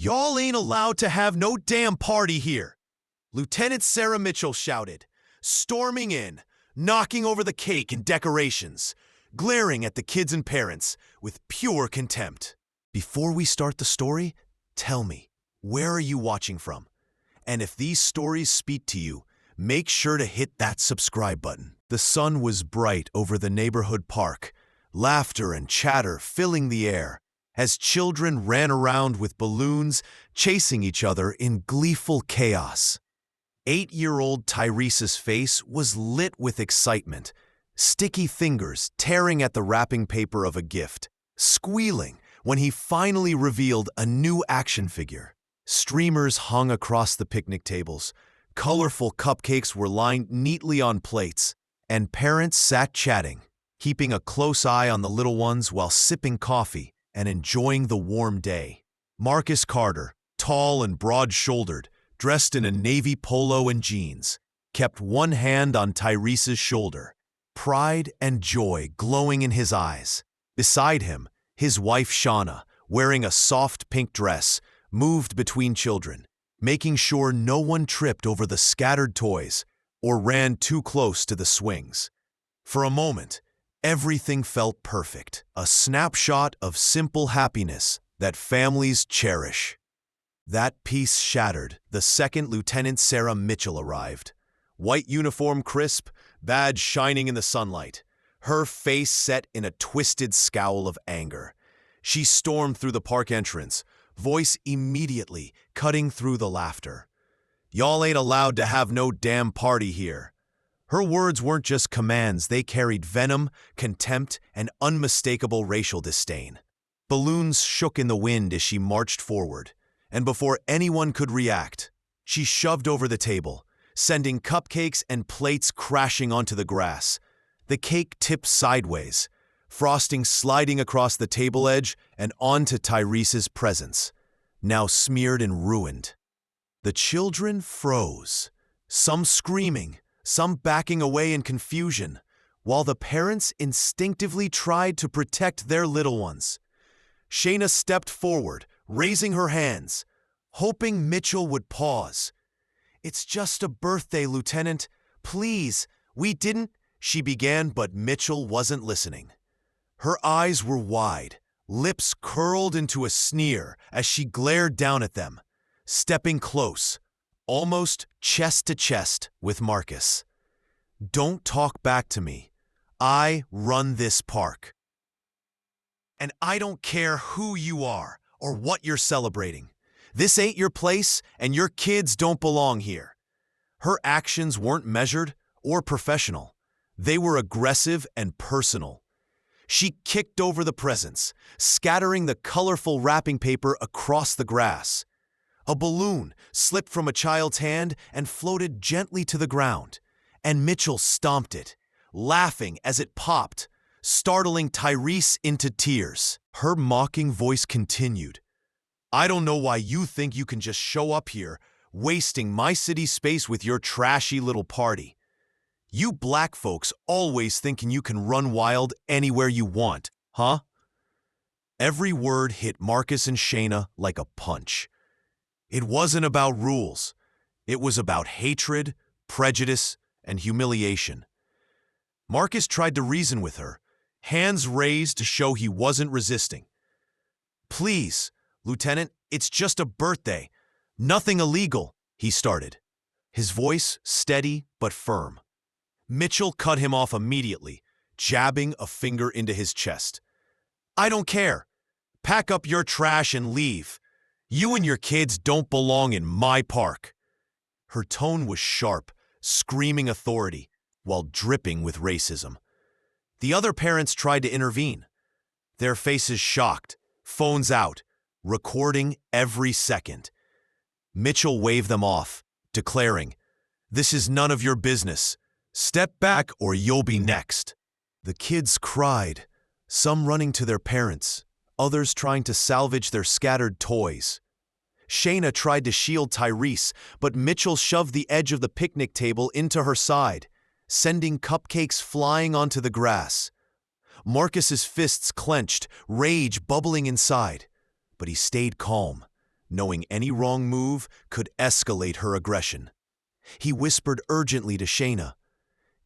Y'all ain't allowed to have no damn party here, Lieutenant Sarah Mitchell shouted, storming in, knocking over the cake and decorations, glaring at the kids and parents with pure contempt. Before we start the story, tell me, where are you watching from? And if these stories speak to you, make sure to hit that subscribe button. The sun was bright over the neighborhood park, laughter and chatter filling the air, as children ran around with balloons, chasing each other in gleeful chaos. 8-year-old Tyrese's face was lit with excitement, sticky fingers tearing at the wrapping paper of a gift, squealing when he finally revealed a new action figure. Streamers hung across the picnic tables, colorful cupcakes were lined neatly on plates, and parents sat chatting, keeping a close eye on the little ones while sipping coffee and enjoying the warm day. Marcus Carter, tall and broad-shouldered, dressed in a navy polo and jeans, kept one hand on Tyrese's shoulder, pride and joy glowing in his eyes. Beside him, his wife Shauna, wearing a soft pink dress, moved between children, making sure no one tripped over the scattered toys or ran too close to the swings. For a moment, everything felt perfect, a snapshot of simple happiness that families cherish. That peace shattered the second Lieutenant Sarah Mitchell arrived. White uniform crisp, badge shining in the sunlight, her face set in a twisted scowl of anger. She stormed through the park entrance, voice immediately cutting through the laughter. "Y'all ain't allowed to have no damn party here." Her words weren't just commands, they carried venom, contempt, and unmistakable racial disdain. Balloons shook in the wind as she marched forward, and before anyone could react, she shoved over the table, sending cupcakes and plates crashing onto the grass. The cake tipped sideways, frosting sliding across the table edge and onto Tyrese's presents, now smeared and ruined. The children froze, some screaming, some backing away in confusion, while the parents instinctively tried to protect their little ones. Shayna stepped forward, raising her hands, hoping Mitchell would pause. "It's just a birthday, Lieutenant. Please, we didn't," she began, but Mitchell wasn't listening. Her eyes were wide, lips curled into a sneer as she glared down at them, stepping close, almost chest to chest with Marcus. "Don't talk back to me. I run this park. And I don't care who you are or what you're celebrating. This ain't your place, and your kids don't belong here." Her actions weren't measured or professional. They were aggressive and personal. She kicked over the presents, scattering the colorful wrapping paper across the grass. A balloon slipped from a child's hand and floated gently to the ground, and Mitchell stomped it, laughing as it popped, startling Tyrese into tears. Her mocking voice continued, "I don't know why you think you can just show up here, wasting my city space with your trashy little party. You black folks always thinking you can run wild anywhere you want, huh?" Every word hit Marcus and Shayna like a punch. It wasn't about rules. It was about hatred, prejudice, and humiliation. Marcus tried to reason with her, hands raised to show he wasn't resisting. "Please, Lieutenant, it's just a birthday. Nothing illegal," he started, his voice steady but firm. Mitchell cut him off immediately, jabbing a finger into his chest. "I don't care. Pack up your trash and leave. You and your kids don't belong in my park." Her tone was sharp, screaming authority, while dripping with racism. The other parents tried to intervene, their faces shocked, phones out, recording every second. Mitchell waved them off, declaring, "This is none of your business. Step back or you'll be next." The kids cried, some running to their parents, others trying to salvage their scattered toys. Shayna tried to shield Tyrese, but Mitchell shoved the edge of the picnic table into her side, sending cupcakes flying onto the grass. Marcus's fists clenched, rage bubbling inside, but he stayed calm, knowing any wrong move could escalate her aggression. He whispered urgently to Shayna,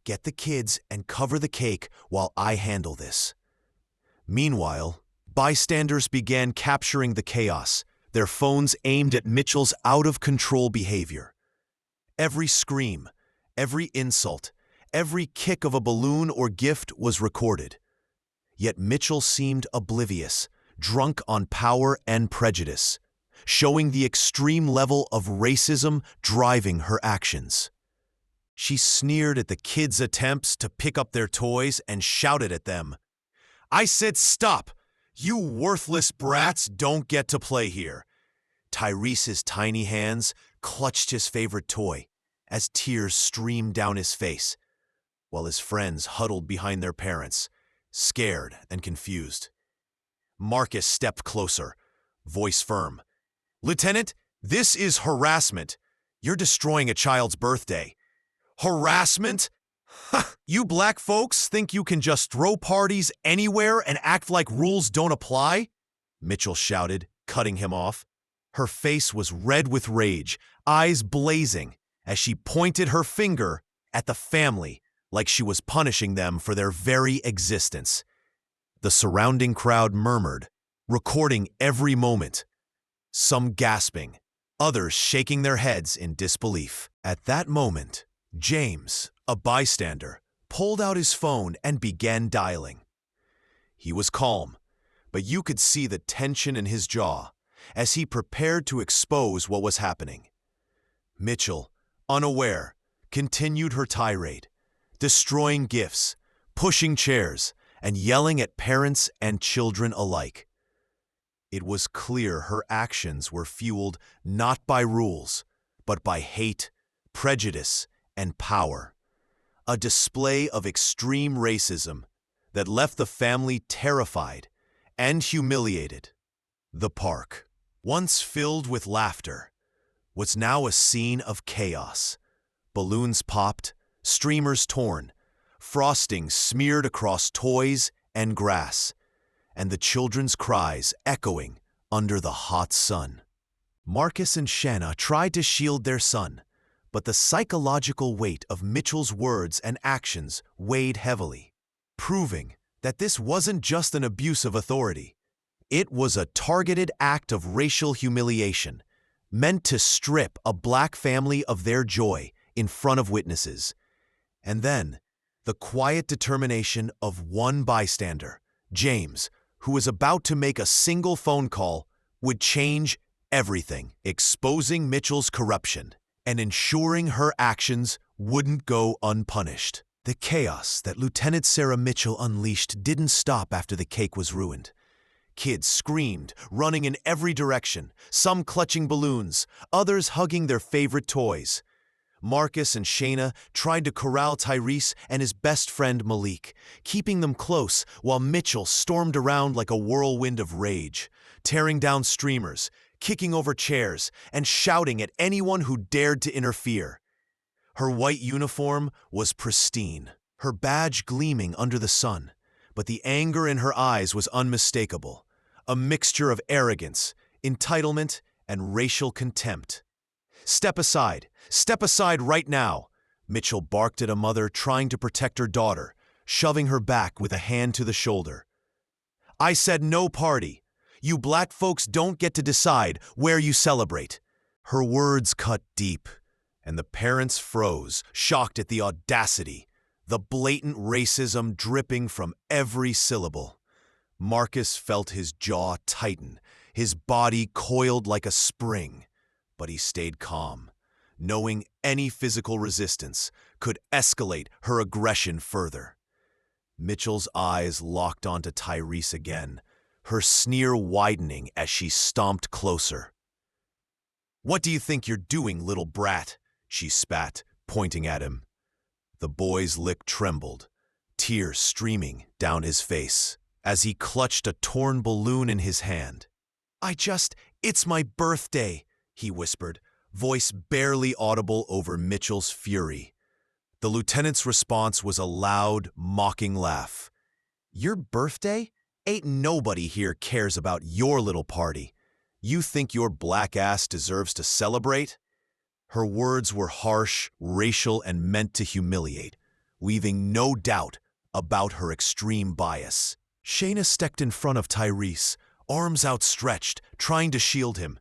"Get the kids and cover the cake while I handle this." Meanwhile, bystanders began capturing the chaos, their phones aimed at Mitchell's out-of-control behavior. Every scream, every insult, every kick of a balloon or gift was recorded. Yet Mitchell seemed oblivious, drunk on power and prejudice, showing the extreme level of racism driving her actions. She sneered at the kids' attempts to pick up their toys and shouted at them, "I said stop! You worthless brats don't get to play here." Tyrese's tiny hands clutched his favorite toy as tears streamed down his face, while his friends huddled behind their parents, scared and confused. Marcus stepped closer, voice firm. "Lieutenant, this is harassment. You're destroying a child's birthday." "Harassment? Ha! You black folks think you can just throw parties anywhere and act like rules don't apply?" Mitchell shouted, cutting him off. Her face was red with rage, eyes blazing, as she pointed her finger at the family like she was punishing them for their very existence. The surrounding crowd murmured, recording every moment, some gasping, others shaking their heads in disbelief. At that moment, James, a bystander, pulled out his phone and began dialing. He was calm, but you could see the tension in his jaw as he prepared to expose what was happening. Mitchell, unaware, continued her tirade, destroying gifts, pushing chairs, and yelling at parents and children alike. It was clear her actions were fueled not by rules, but by hate, prejudice, and power. A display of extreme racism that left the family terrified and humiliated. The park, once filled with laughter, was now a scene of chaos. Balloons popped, streamers torn, frosting smeared across toys and grass, and the children's cries echoing under the hot sun. Marcus and Shanna tried to shield their son, but the psychological weight of Mitchell's words and actions weighed heavily, proving that this wasn't just an abuse of authority. It was a targeted act of racial humiliation, meant to strip a black family of their joy in front of witnesses. And then, the quiet determination of one bystander, James, who was about to make a single phone call, would change everything, exposing Mitchell's corruption and ensuring her actions wouldn't go unpunished. The chaos that Lieutenant Sarah Mitchell unleashed didn't stop after the cake was ruined. Kids screamed, running in every direction, some clutching balloons, others hugging their favorite toys. Marcus and Shayna tried to corral Tyrese and his best friend Malik, keeping them close while Mitchell stormed around like a whirlwind of rage, tearing down streamers, kicking over chairs, and shouting at anyone who dared to interfere. Her white uniform was pristine, her badge gleaming under the sun, but the anger in her eyes was unmistakable, a mixture of arrogance, entitlement, and racial contempt. Step aside right now," Mitchell barked at a mother trying to protect her daughter, shoving her back with a hand to the shoulder. "I said no party. You black folks don't get to decide where you celebrate." Her words cut deep, and the parents froze, shocked at the audacity, the blatant racism dripping from every syllable. Marcus felt his jaw tighten, his body coiled like a spring, but he stayed calm, knowing any physical resistance could escalate her aggression further. Mitchell's eyes locked onto Tyrese again, her sneer widening as she stomped closer. "What do you think you're doing, little brat?" she spat, pointing at him. The boy's lip trembled, tears streaming down his face as he clutched a torn balloon in his hand. It's my birthday," he whispered, voice barely audible over Mitchell's fury. The lieutenant's response was a loud, mocking laugh. "Your birthday? Ain't nobody here cares about your little party. You think your black ass deserves to celebrate? Her words were harsh, racial, and meant to humiliate, leaving no doubt about her extreme bias. Shayna stepped in front of Tyrese, arms outstretched, trying to shield him.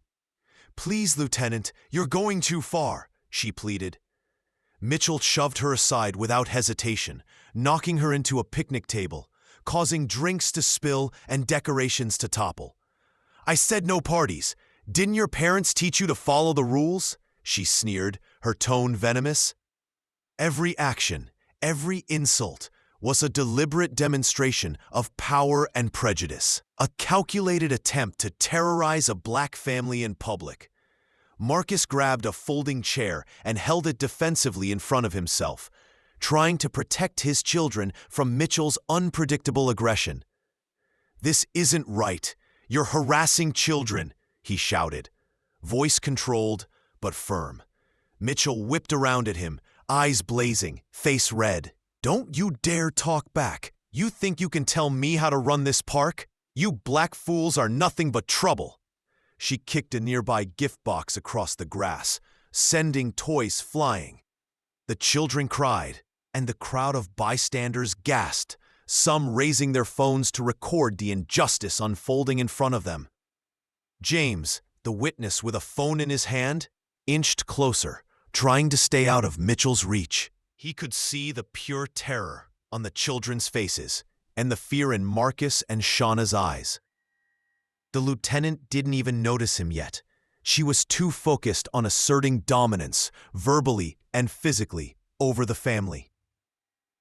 "Please, Lieutenant, you're going too far," she pleaded. Mitchell shoved her aside without hesitation, knocking her into a picnic table, causing drinks to spill and decorations to topple. "I said no parties. Didn't your parents teach you to follow the rules?" she sneered, her tone venomous. Every action, every insult, was a deliberate demonstration of power and prejudice, a calculated attempt to terrorize a black family in public. Marcus grabbed a folding chair and held it defensively in front of himself, trying to protect his children from Mitchell's unpredictable aggression. "This isn't right. You're harassing children," he shouted, voice controlled but firm. Mitchell whipped around at him, eyes blazing, face red. "Don't you dare talk back. You think you can tell me how to run this park? You black fools are nothing but trouble." She kicked a nearby gift box across the grass, sending toys flying. The children cried, and the crowd of bystanders gasped, some raising their phones to record the injustice unfolding in front of them. James, the witness with a phone in his hand, inched closer, trying to stay out of Mitchell's reach. He could see the pure terror on the children's faces and the fear in Marcus and Shauna's eyes. The lieutenant didn't even notice him yet. She was too focused on asserting dominance, verbally and physically, over the family.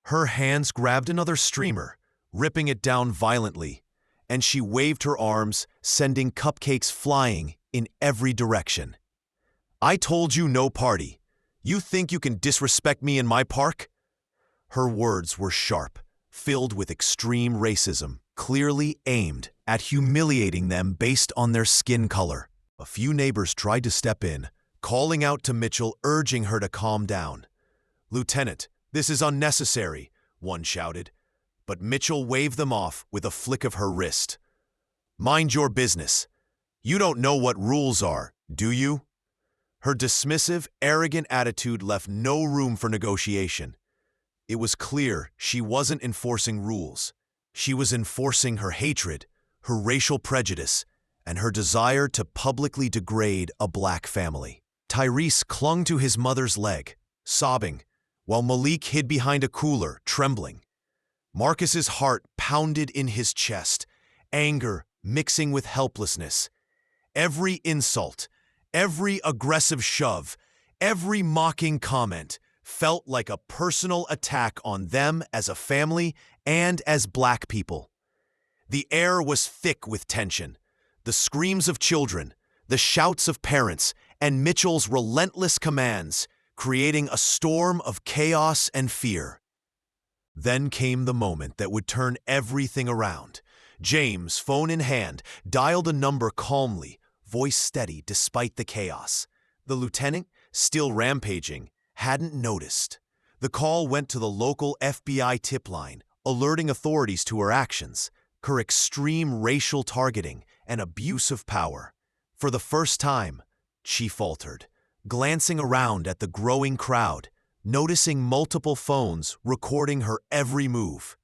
Her hands grabbed another streamer, ripping it down violently, and she waved her arms, sending cupcakes flying in every direction. "I told you no party. You think you can disrespect me in my park?" Her words were sharp, filled with extreme racism, clearly aimed at humiliating them based on their skin color. A few neighbors tried to step in, calling out to Mitchell, urging her to calm down. "Lieutenant, this is unnecessary," one shouted, but Mitchell waved them off with a flick of her wrist. "Mind your business. You don't know what rules are, do you?" Her dismissive, arrogant attitude left no room for negotiation. It was clear she wasn't enforcing rules. She was enforcing her hatred, her racial prejudice, and her desire to publicly degrade a black family. Tyrese clung to his mother's leg, sobbing, while Malik hid behind a cooler, trembling. Marcus's heart pounded in his chest, anger mixing with helplessness. Every insult, every aggressive shove, every mocking comment felt like a personal attack on them as a family and as black people. The air was thick with tension. The screams of children, the shouts of parents, and Mitchell's relentless commands, creating a storm of chaos and fear. Then came the moment that would turn everything around. James, phone in hand, dialed a number calmly, voice steady despite the chaos. The lieutenant, still rampaging, hadn't noticed. The call went to the local FBI tip line, alerting authorities to her actions, her extreme racial targeting and abuse of power. For the first time, she faltered, glancing around at the growing crowd, noticing multiple phones recording her every move.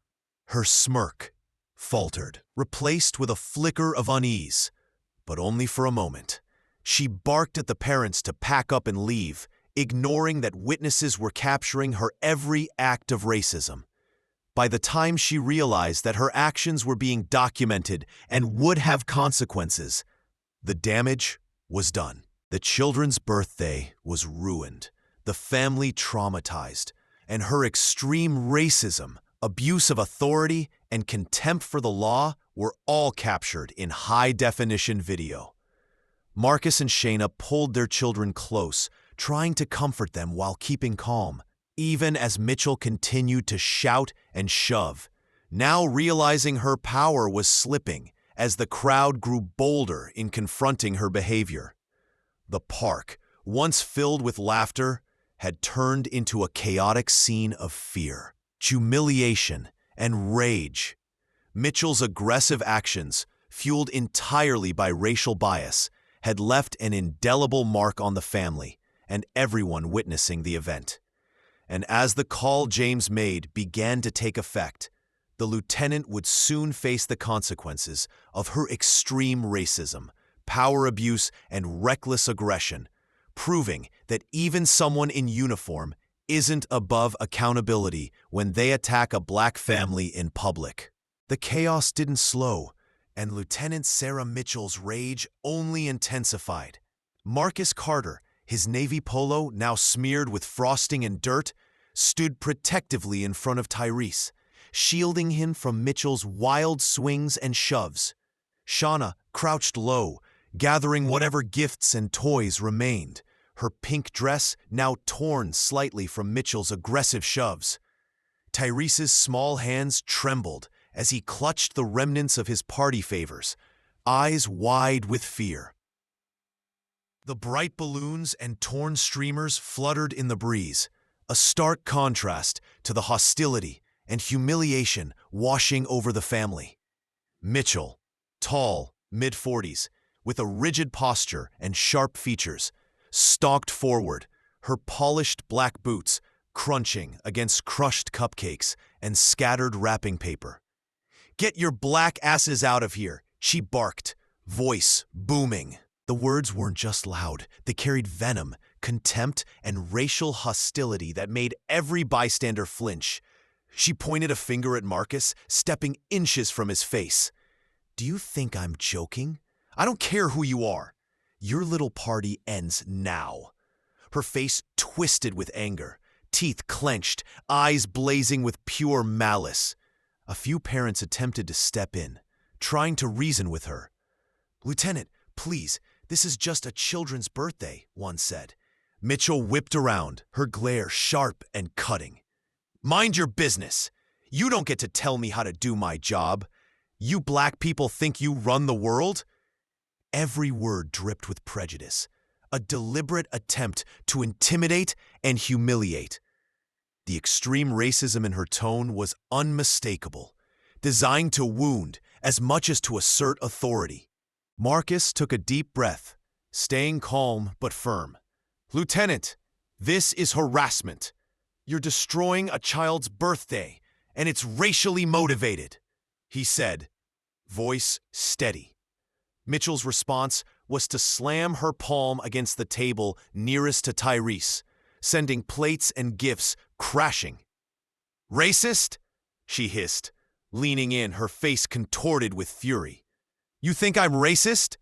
Her smirk faltered, replaced with a flicker of unease, but only for a moment. She barked at the parents to pack up and leave, ignoring that witnesses were capturing her every act of racism. By the time she realized that her actions were being documented and would have consequences, the damage was done. The children's birthday was ruined, the family traumatized, and her extreme racism, abuse of authority, and contempt for the law were all captured in high-definition video. Marcus and Shayna pulled their children close, trying to comfort them while keeping calm, even as Mitchell continued to shout and shove, now realizing her power was slipping as the crowd grew bolder in confronting her behavior. The park, once filled with laughter, had turned into a chaotic scene of fear, humiliation, and rage. Mitchell's aggressive actions, fueled entirely by racial bias, had left an indelible mark on the family and everyone witnessing the event. And as the call James made began to take effect, the lieutenant would soon face the consequences of her extreme racism, power abuse, and reckless aggression, proving that even someone in uniform isn't above accountability when they attack a black family in public. The chaos didn't slow, and Lieutenant Sarah Mitchell's rage only intensified. Marcus Carter, his navy polo now smeared with frosting and dirt, stood protectively in front of Tyrese, shielding him from Mitchell's wild swings and shoves. Shauna crouched low, gathering whatever gifts and toys remained, her pink dress now torn slightly from Mitchell's aggressive shoves. Tyrese's small hands trembled as he clutched the remnants of his party favors, eyes wide with fear. The bright balloons and torn streamers fluttered in the breeze, a stark contrast to the hostility and humiliation washing over the family. Mitchell, tall, mid-40s, with a rigid posture and sharp features, stalked forward, her polished black boots crunching against crushed cupcakes and scattered wrapping paper. "Get your black asses out of here," she barked, voice booming. The words weren't just loud, they carried venom, contempt, and racial hostility that made every bystander flinch. She pointed a finger at Marcus, stepping inches from his face. "Do you think I'm joking? I don't care who you are. Your little party ends now." Her face twisted with anger, teeth clenched, eyes blazing with pure malice. A few parents attempted to step in, trying to reason with her. "Lieutenant, please, this is just a children's birthday," one said. Mitchell whipped around, her glare sharp and cutting. "Mind your business. You don't get to tell me how to do my job. You black people think you run the world?" Every word dripped with prejudice, a deliberate attempt to intimidate and humiliate. The extreme racism in her tone was unmistakable, designed to wound as much as to assert authority. Marcus took a deep breath, staying calm but firm. "Lieutenant, this is harassment. You're destroying a child's birthday, and it's racially motivated," he said, voice steady. Mitchell's response was to slam her palm against the table nearest to Tyrese, sending plates and gifts crashing. "Racist?" she hissed, leaning in, her face contorted with fury. "You think I'm racist?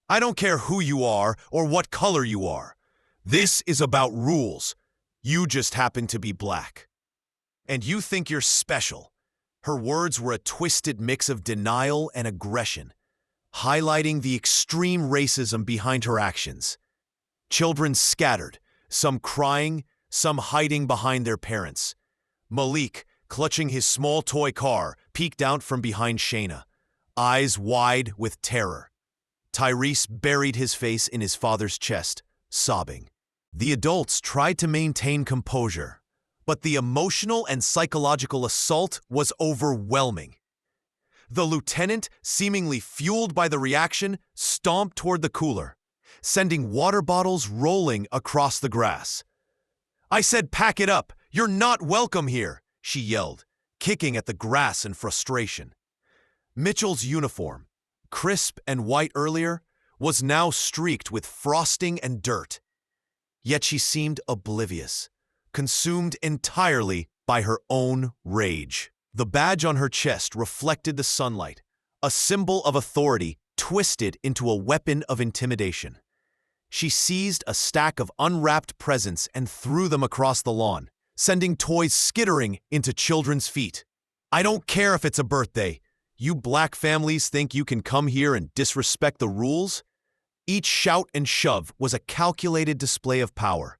I don't care who you are or what color you are. This is about rules. You just happen to be black. And you think you're special." Her words were a twisted mix of denial and aggression, highlighting the extreme racism behind her actions. Children scattered, some crying, some hiding behind their parents. Malik, clutching his small toy car, peeked out from behind Shayna, eyes wide with terror. Tyrese buried his face in his father's chest, sobbing. The adults tried to maintain composure, but the emotional and psychological assault was overwhelming. The lieutenant, seemingly fueled by the reaction, stomped toward the cooler, sending water bottles rolling across the grass. "I said pack it up! You're not welcome here!" she yelled, kicking at the grass in frustration. Mitchell's uniform, crisp and white earlier, was now streaked with frosting and dirt. Yet she seemed oblivious, consumed entirely by her own rage. The badge on her chest reflected the sunlight, a symbol of authority twisted into a weapon of intimidation. She seized a stack of unwrapped presents and threw them across the lawn, sending toys skittering into children's feet. "I don't care if it's a birthday. You black families think you can come here and disrespect the rules?" Each shout and shove was a calculated display of power,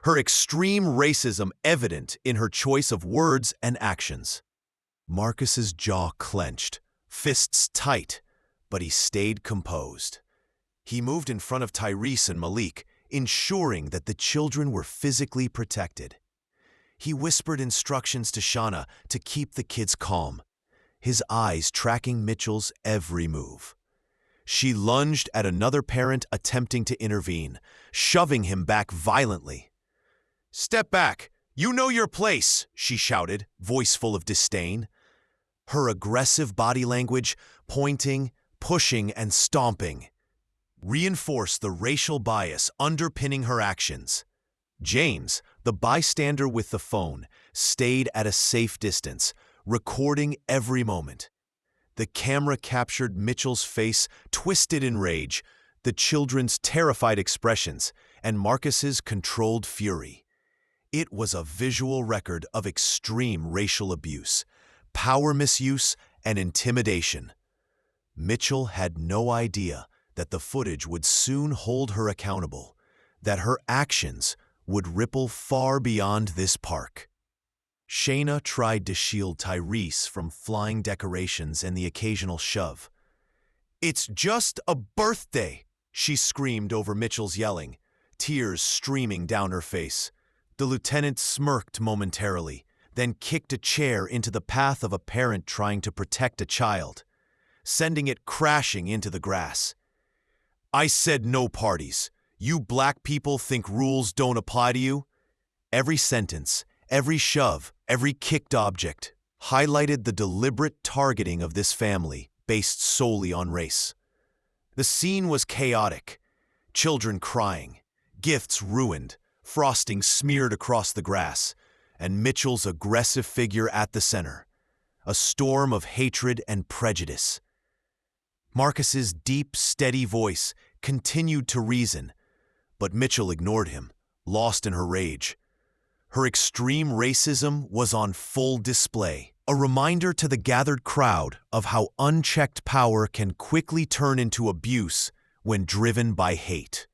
her extreme racism evident in her choice of words and actions. Marcus's jaw clenched, fists tight, but he stayed composed. He moved in front of Tyrese and Malik, ensuring that the children were physically protected. He whispered instructions to Shauna to keep the kids calm, his eyes tracking Mitchell's every move. She lunged at another parent attempting to intervene, shoving him back violently. "Step back! You know your place!" she shouted, voice full of disdain. Her aggressive body language, pointing, pushing, and stomping, reinforced the racial bias underpinning her actions. James, the bystander with the phone, stayed at a safe distance, recording every moment. The camera captured Mitchell's face twisted in rage, the children's terrified expressions, and Marcus's controlled fury. It was a visual record of extreme racial abuse, power misuse, and intimidation. Mitchell had no idea that the footage would soon hold her accountable, that her actions would ripple far beyond this park. Shayna tried to shield Tyrese from flying decorations and the occasional shove. "It's just a birthday," she screamed over Mitchell's yelling, tears streaming down her face. The lieutenant smirked momentarily, then kicked a chair into the path of a parent trying to protect a child, sending it crashing into the grass. "I said no parties. You black people think rules don't apply to you?" Every sentence, every shove, every kicked object highlighted the deliberate targeting of this family based solely on race. The scene was chaotic. Children crying, gifts ruined, frosting smeared across the grass, and Mitchell's aggressive figure at the center. A storm of hatred and prejudice. Marcus's deep, steady voice continued to reason, but Mitchell ignored him, lost in her rage. Her extreme racism was on full display, a reminder to the gathered crowd of how unchecked power can quickly turn into abuse when driven by hate.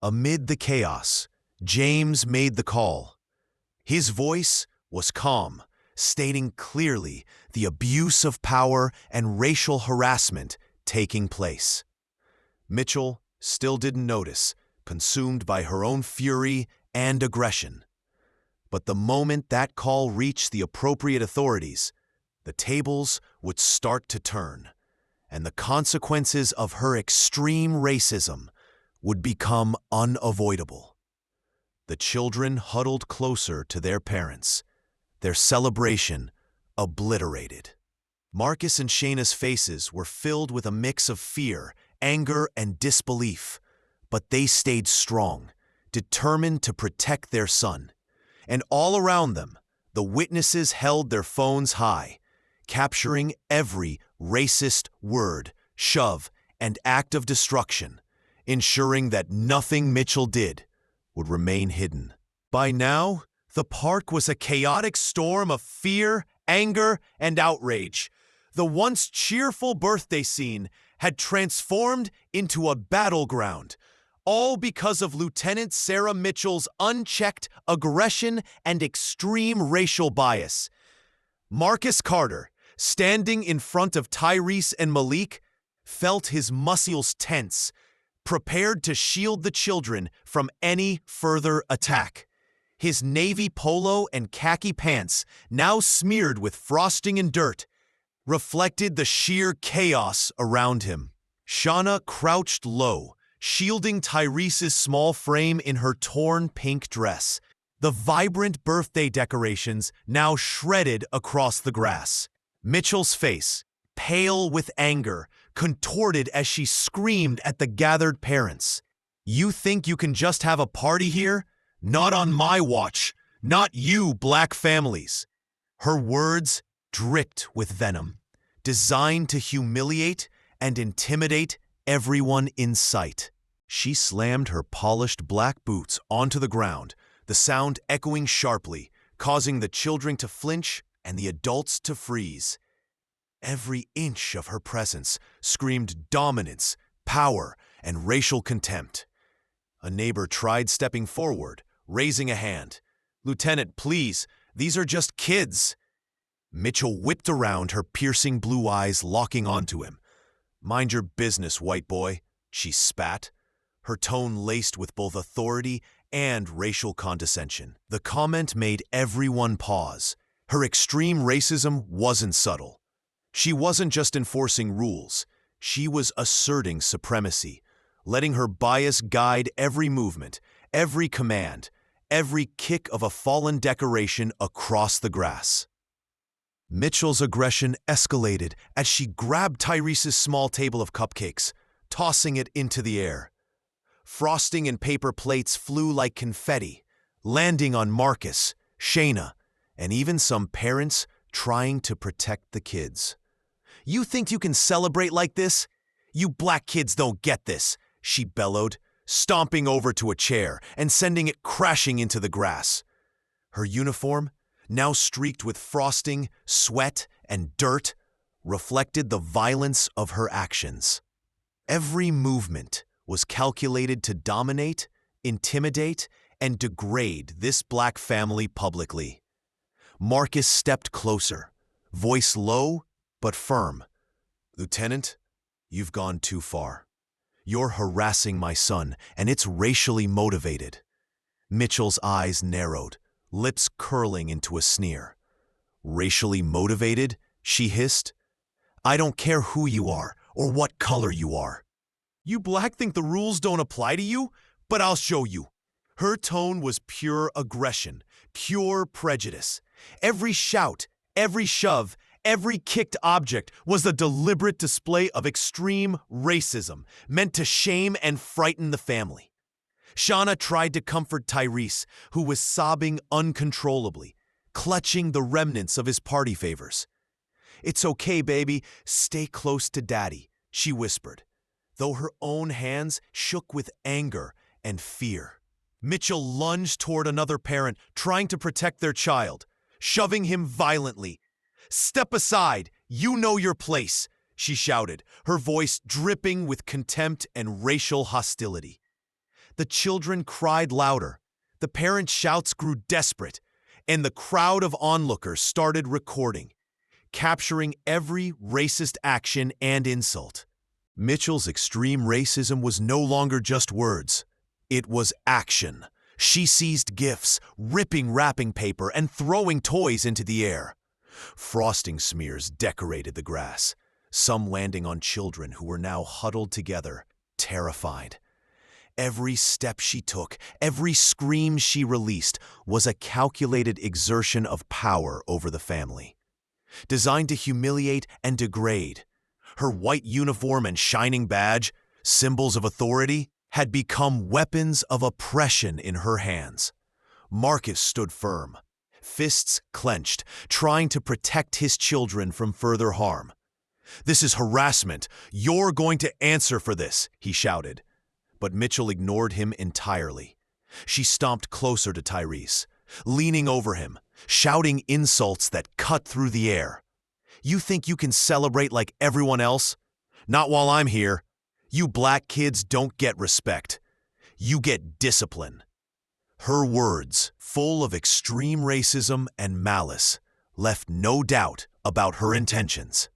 Amid the chaos, James made the call. His voice was calm, stating clearly the abuse of power and racial harassment taking place. Mitchell still didn't notice, consumed by her own fury and aggression. But the moment that call reached the appropriate authorities, the tables would start to turn, and the consequences of her extreme racism would become unavoidable. The children huddled closer to their parents, their celebration obliterated. Marcus and Shayna's faces were filled with a mix of fear, anger, and disbelief, but they stayed strong, determined to protect their son. And all around them, the witnesses held their phones high, capturing every racist word, shove, and act of destruction, ensuring that nothing Mitchell did would remain hidden. By now, the park was a chaotic storm of fear, anger, and outrage. The once cheerful birthday scene had transformed into a battleground, all because of Lieutenant Sarah Mitchell's unchecked aggression and extreme racial bias. Marcus Carter, standing in front of Tyrese and Malik, felt his muscles tense, prepared to shield the children from any further attack. His navy polo and khaki pants, now smeared with frosting and dirt, reflected the sheer chaos around him. Shauna crouched low, shielding Tyrese's small frame in her torn pink dress, the vibrant birthday decorations now shredded across the grass. Mitchell's face, pale with anger, contorted as she screamed at the gathered parents. "You think you can just have a party here? Not on my watch. Not you, black families." Her words dripped with venom, designed to humiliate and intimidate everyone in sight. She slammed her polished black boots onto the ground, the sound echoing sharply, causing the children to flinch and the adults to freeze. Every inch of her presence screamed dominance, power, and racial contempt. A neighbor tried stepping forward, raising a hand. "Lieutenant, please, these are just kids." Mitchell whipped around, her piercing blue eyes locking onto him. "Mind your business, white boy," she spat, her tone laced with both authority and racial condescension. The comment made everyone pause. Her extreme racism wasn't subtle. She wasn't just enforcing rules. She was asserting supremacy, letting her bias guide every movement, every command, every kick of a fallen decoration across the grass. Mitchell's aggression escalated as she grabbed Tyrese's small table of cupcakes, tossing it into the air. Frosting and paper plates flew like confetti, landing on Marcus, Shayna, and even some parents trying to protect the kids. "You think you can celebrate like this? You black kids don't get this," she bellowed, stomping over to a chair and sending it crashing into the grass. Her uniform, now streaked with frosting, sweat, and dirt, reflected the violence of her actions. Every movement was calculated to dominate, intimidate, and degrade this black family publicly. Marcus stepped closer, voice low but firm. "Lieutenant, you've gone too far. You're harassing my son, and it's racially motivated." Mitchell's eyes narrowed, lips curling into a sneer. "Racially motivated?" she hissed. "I don't care who you are or what color you are. You black think the rules don't apply to you? But I'll show you." Her tone was pure aggression, pure prejudice. Every shout, every shove, every kicked object was a deliberate display of extreme racism, meant to shame and frighten the family. Shauna tried to comfort Tyrese, who was sobbing uncontrollably, clutching the remnants of his party favors. "It's okay, baby. Stay close to Daddy," she whispered, though her own hands shook with anger and fear. Mitchell lunged toward another parent, trying to protect their child, shoving him violently. "Step aside! You know your place!" she shouted, her voice dripping with contempt and racial hostility. The children cried louder, the parents' shouts grew desperate, and the crowd of onlookers started recording, capturing every racist action and insult. Mitchell's extreme racism was no longer just words. It was action. She seized gifts, ripping wrapping paper and throwing toys into the air. Frosting smears decorated the grass, some landing on children who were now huddled together, terrified. Every step she took, every scream she released was a calculated exertion of power over the family, designed to humiliate and degrade. Her white uniform and shining badge, symbols of authority, had become weapons of oppression in her hands. Marcus stood firm, fists clenched, trying to protect his children from further harm. "This is harassment. You're going to answer for this," he shouted. But Mitchell ignored him entirely. She stomped closer to Tyrese, leaning over him, shouting insults that cut through the air. "You think you can celebrate like everyone else? Not while I'm here. You black kids don't get respect. You get discipline." Her words, full of extreme racism and malice, left no doubt about her intentions.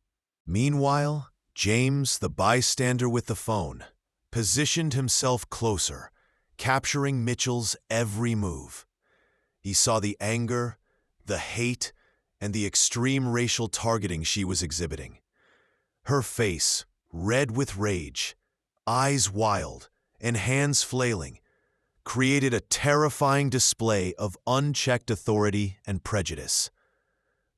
Meanwhile, James, the bystander with the phone, positioned himself closer, capturing Mitchell's every move. He saw the anger, the hate, and the extreme racial targeting she was exhibiting. Her face, red with rage, eyes wild, and hands flailing, created a terrifying display of unchecked authority and prejudice.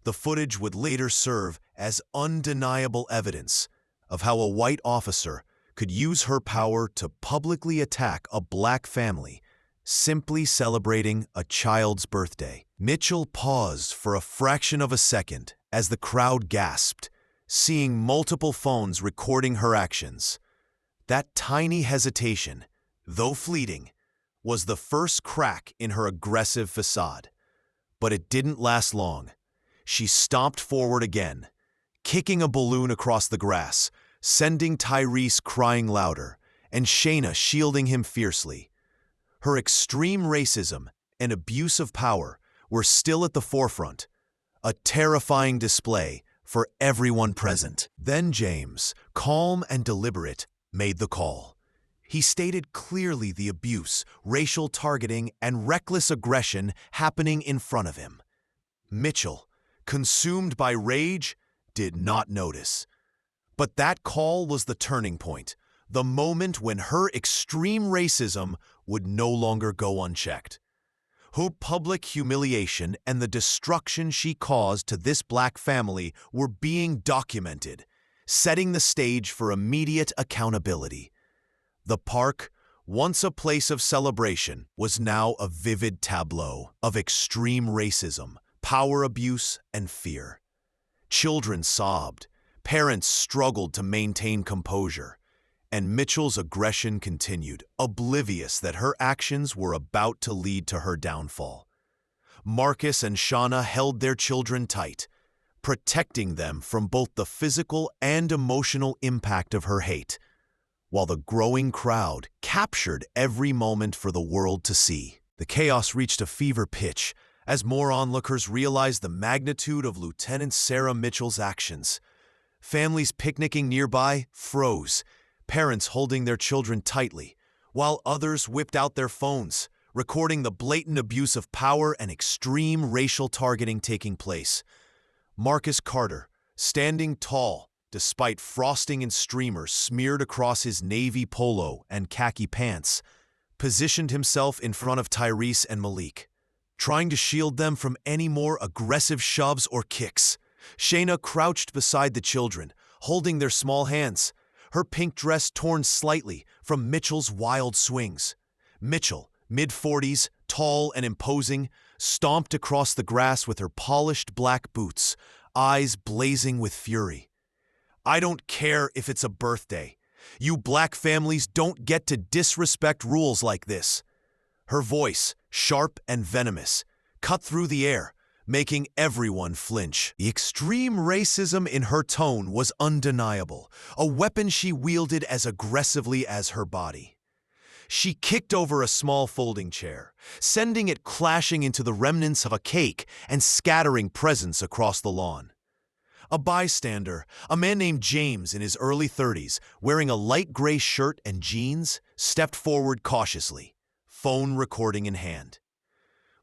The footage would later serve as undeniable evidence of how a white officer could use her power to publicly attack a black family simply celebrating a child's birthday. Mitchell paused for a fraction of a second as the crowd gasped, seeing multiple phones recording her actions. That tiny hesitation, though fleeting, was the first crack in her aggressive facade. But it didn't last long. She stomped forward again, kicking a balloon across the grass, sending Tyrese crying louder, and Shayna shielding him fiercely. Her extreme racism and abuse of power were still at the forefront, a terrifying display for everyone present. Then James, calm and deliberate, made the call. He stated clearly the abuse, racial targeting, and reckless aggression happening in front of him. Mitchell, consumed by rage, did not notice. But that call was the turning point, the moment when her extreme racism would no longer go unchecked. Her public humiliation and the destruction she caused to this black family were being documented, setting the stage for immediate accountability. The park, once a place of celebration, was now a vivid tableau of extreme racism, power abuse, and fear. Children sobbed, parents struggled to maintain composure, and Mitchell's aggression continued, oblivious that her actions were about to lead to her downfall. Marcus and Shauna held their children tight, protecting them from both the physical and emotional impact of her hate, while the growing crowd captured every moment for the world to see. The chaos reached a fever pitch as more onlookers realized the magnitude of Lieutenant Sarah Mitchell's actions. Families picnicking nearby froze, parents holding their children tightly, while others whipped out their phones, recording the blatant abuse of power and extreme racial targeting taking place. Marcus Carter, standing tall, despite frosting and streamers smeared across his navy polo and khaki pants, positioned himself in front of Tyrese and Malik, trying to shield them from any more aggressive shoves or kicks. Shayna crouched beside the children, holding their small hands, her pink dress torn slightly from Mitchell's wild swings. Mitchell, mid-40s, tall and imposing, stomped across the grass with her polished black boots, eyes blazing with fury. "I don't care if it's a birthday. You black families don't get to disrespect rules like this." Her voice, sharp and venomous, cut through the air, making everyone flinch. The extreme racism in her tone was undeniable, a weapon she wielded as aggressively as her body. She kicked over a small folding chair, sending it clashing into the remnants of a cake and scattering presents across the lawn. A bystander, a man named James in his early 30s, wearing a light gray shirt and jeans, stepped forward cautiously, phone recording in hand.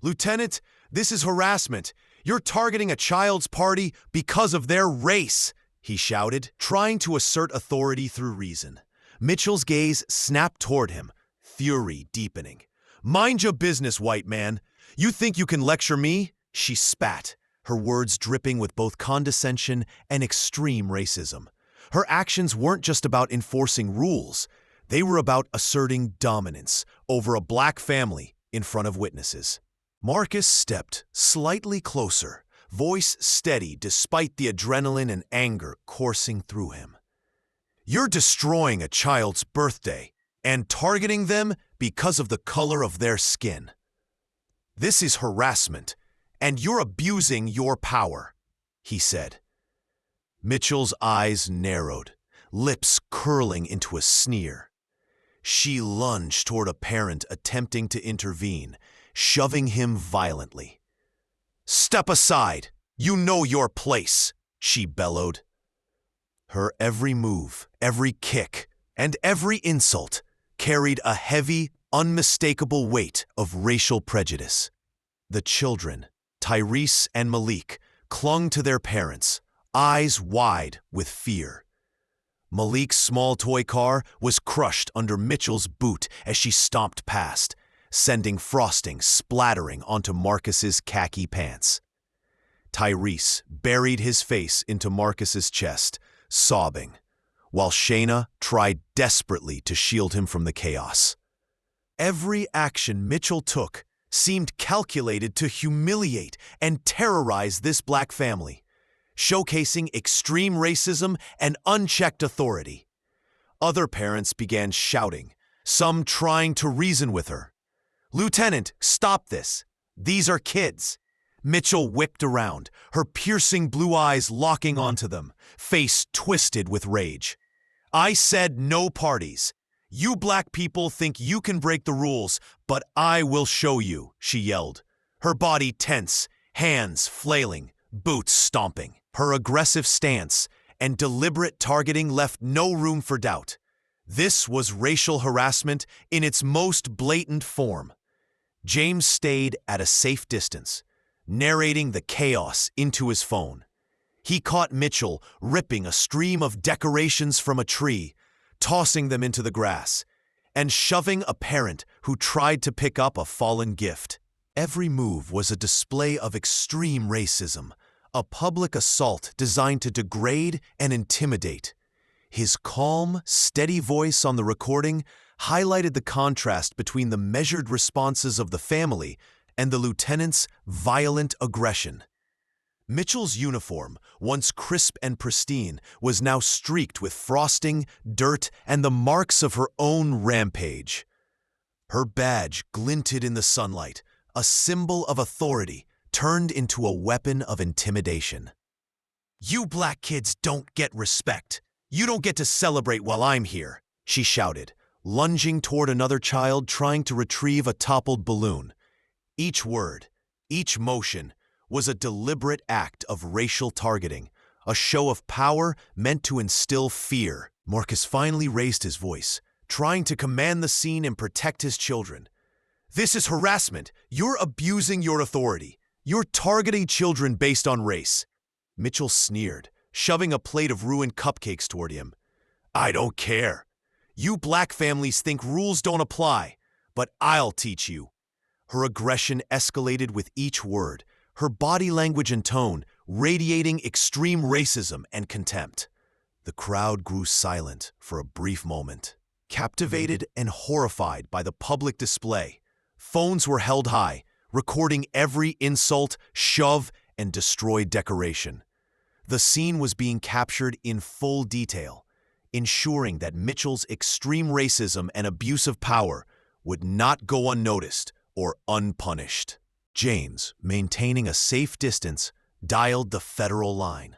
"Lieutenant, this is harassment. You're targeting a child's party because of their race," he shouted, trying to assert authority through reason. Mitchell's gaze snapped toward him, fury deepening. "Mind your business, white man. You think you can lecture me?" She spat, her words dripping with both condescension and extreme racism. Her actions weren't just about enforcing rules. They were about asserting dominance over a black family in front of witnesses. Marcus stepped slightly closer, voice steady despite the adrenaline and anger coursing through him. "You're destroying a child's birthday and targeting them because of the color of their skin. This is harassment, and you're abusing your power," he said. Mitchell's eyes narrowed, lips curling into a sneer. She lunged toward a parent attempting to intervene, shoving him violently. "Step aside! You know your place!" she bellowed. Her every move, every kick, and every insult carried a heavy, unmistakable weight of racial prejudice. The children, Tyrese and Malik, clung to their parents, eyes wide with fear. Malik's small toy car was crushed under Mitchell's boot as she stomped past, sending frosting splattering onto Marcus's khaki pants. Tyrese buried his face into Marcus's chest, sobbing, while Shayna tried desperately to shield him from the chaos. Every action Mitchell took seemed calculated to humiliate and terrorize this black family, showcasing extreme racism and unchecked authority. Other parents began shouting, some trying to reason with her. "Lieutenant, stop this. These are kids." Mitchell whipped around, her piercing blue eyes locking onto them, face twisted with rage. "I said no parties. You black people think you can break the rules, but I will show you," she yelled, her body tense, hands flailing, boots stomping. Her aggressive stance and deliberate targeting left no room for doubt. This was racial harassment in its most blatant form. James stayed at a safe distance, narrating the chaos into his phone. He caught Mitchell ripping a stream of decorations from a tree, tossing them into the grass, and shoving a parent who tried to pick up a fallen gift. Every move was a display of extreme racism, a public assault designed to degrade and intimidate. His calm, steady voice on the recording highlighted the contrast between the measured responses of the family and the lieutenant's violent aggression. Mitchell's uniform, once crisp and pristine, was now streaked with frosting, dirt, and the marks of her own rampage. Her badge glinted in the sunlight, a symbol of authority turned into a weapon of intimidation. "You black kids don't get respect. You don't get to celebrate while I'm here," she shouted, lunging toward another child trying to retrieve a toppled balloon. Each word, each motion, was a deliberate act of racial targeting, a show of power meant to instill fear. Marcus finally raised his voice, trying to command the scene and protect his children. "This is harassment. You're abusing your authority. You're targeting children based on race." Mitchell sneered, shoving a plate of ruined cupcakes toward him. "I don't care. You black families think rules don't apply, but I'll teach you." Her aggression escalated with each word, her body language and tone radiating extreme racism and contempt. The crowd grew silent for a brief moment, captivated and horrified by the public display. Phones were held high, recording every insult, shove, and destroyed decoration. The scene was being captured in full detail, ensuring that Mitchell's extreme racism and abuse of power would not go unnoticed or unpunished. James, maintaining a safe distance, dialed the federal line.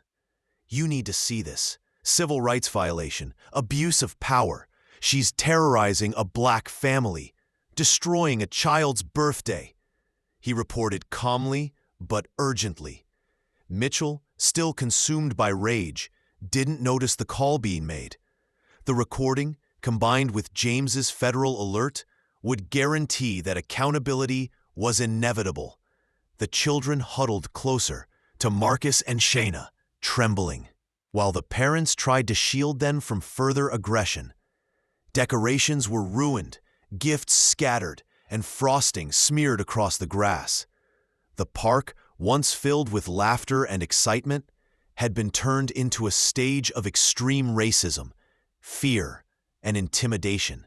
"You need to see this. Civil rights violation, abuse of power. She's terrorizing a black family, destroying a child's birthday," he reported calmly but urgently. Mitchell, still consumed by rage, didn't notice the call being made. The recording, combined with James's federal alert, would guarantee that accountability was inevitable. The children huddled closer to Marcus and Shayna, trembling, while the parents tried to shield them from further aggression. Decorations were ruined, gifts scattered, and frosting smeared across the grass. The park, once filled with laughter and excitement, had been turned into a stage of extreme racism, fear, and intimidation.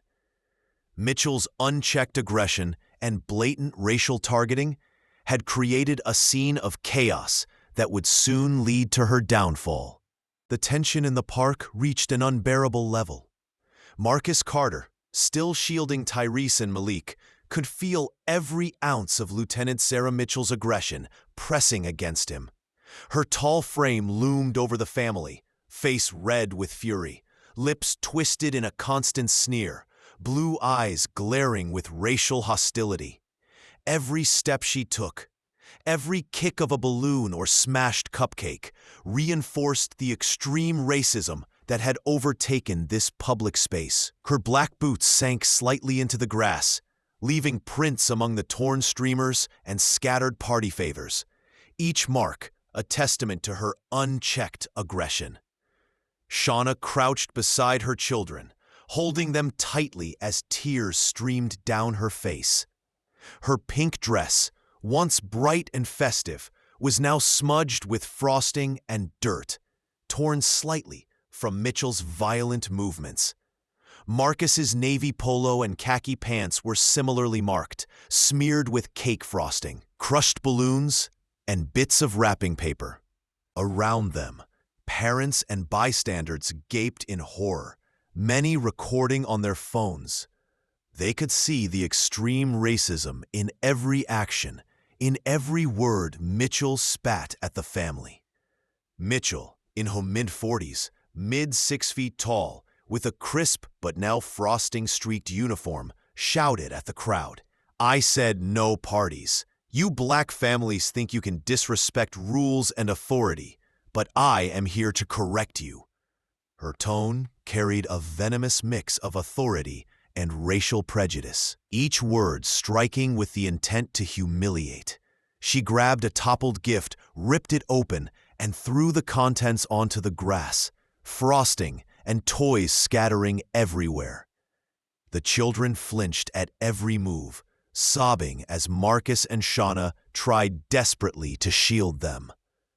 Mitchell's unchecked aggression and blatant racial targeting had created a scene of chaos that would soon lead to her downfall. The tension in the park reached an unbearable level. Marcus Carter, still shielding Tyrese and Malik, could feel every ounce of Lieutenant Sarah Mitchell's aggression pressing against him. Her tall frame loomed over the family, face red with fury, lips twisted in a constant sneer, blue eyes glaring with racial hostility. Every step she took, every kick of a balloon or smashed cupcake, reinforced the extreme racism that had overtaken this public space. Her black boots sank slightly into the grass, leaving prints among the torn streamers and scattered party favors, each mark a testament to her unchecked aggression. Shauna crouched beside her children, holding them tightly as tears streamed down her face. Her pink dress, once bright and festive, was now smudged with frosting and dirt, torn slightly from Mitchell's violent movements. Marcus's navy polo and khaki pants were similarly marked, smeared with cake frosting, crushed balloons, and bits of wrapping paper. Around them, parents and bystanders gaped in horror, many recording on their phones. They could see the extreme racism in every action, in every word Mitchell spat at the family. Mitchell, in her mid-40s, mid-6 feet tall, with a crisp but now frosting-streaked uniform, shouted at the crowd, "I said no parties. You black families think you can disrespect rules and authority, but I am here to correct you." Her tone carried a venomous mix of authority and racial prejudice, each word striking with the intent to humiliate. She grabbed a toppled gift, ripped it open, and threw the contents onto the grass, frosting and toys scattering everywhere. The children flinched at every move, sobbing as Marcus and Shauna tried desperately to shield them.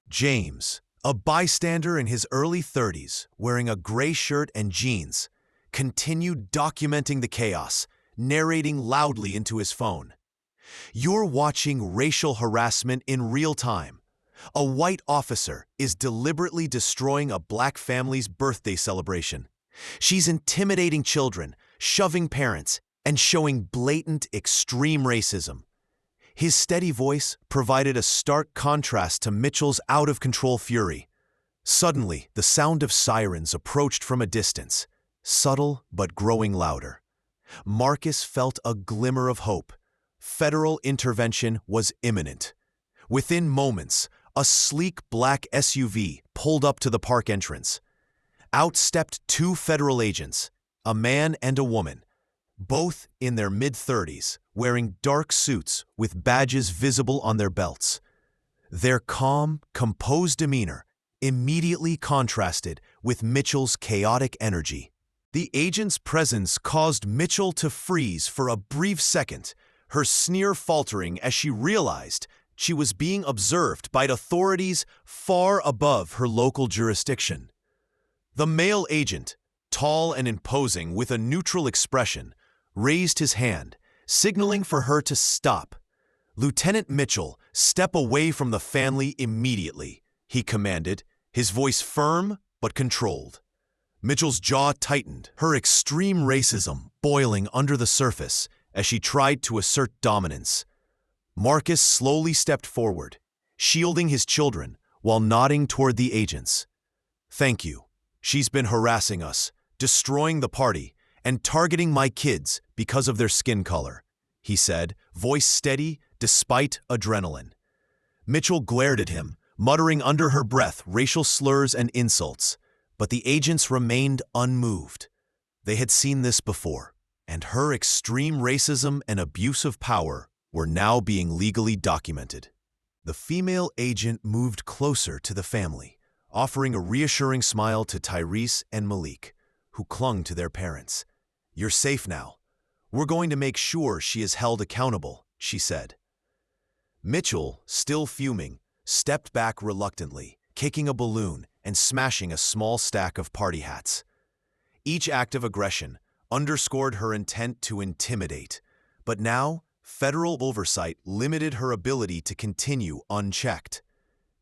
James, a bystander in his early 30s, wearing a gray shirt and jeans, continued documenting the chaos, narrating loudly into his phone. "You're watching racial harassment in real time. A white officer is deliberately destroying a black family's birthday celebration. She's intimidating children, shoving parents, and showing blatant extreme racism." His steady voice provided a stark contrast to Mitchell's out-of-control fury. Suddenly, the sound of sirens approached from a distance, subtle but growing louder. Marcus felt a glimmer of hope. Federal intervention was imminent. Within moments, a sleek black SUV pulled up to the park entrance. Out stepped two federal agents, a man and a woman, both in their mid-30s, wearing dark suits with badges visible on their belts. Their calm, composed demeanor immediately contrasted with Mitchell's chaotic energy. The agent's presence caused Mitchell to freeze for a brief second, her sneer faltering as she realized she was being observed by authorities far above her local jurisdiction. The male agent, tall and imposing with a neutral expression, raised his hand, signaling for her to stop. "Lieutenant Mitchell, step away from the family immediately," he commanded, his voice firm but controlled. Mitchell's jaw tightened, her extreme racism boiling under the surface as she tried to assert dominance. Marcus slowly stepped forward, shielding his children while nodding toward the agents. "Thank you. She's been harassing us, destroying the party, and targeting my kids because of their skin color," he said, voice steady despite adrenaline. Mitchell glared at him, muttering under her breath racial slurs and insults, but the agents remained unmoved. They had seen this before, and her extreme racism and abuse of power were now being legally documented. The female agent moved closer to the family, offering a reassuring smile to Tyrese and Malik, who clung to their parents. "You're safe now. We're going to make sure she is held accountable," she said. Mitchell, still fuming, stepped back reluctantly, kicking a balloon and smashing a small stack of party hats. Each act of aggression underscored her intent to intimidate, but now federal oversight limited her ability to continue unchecked.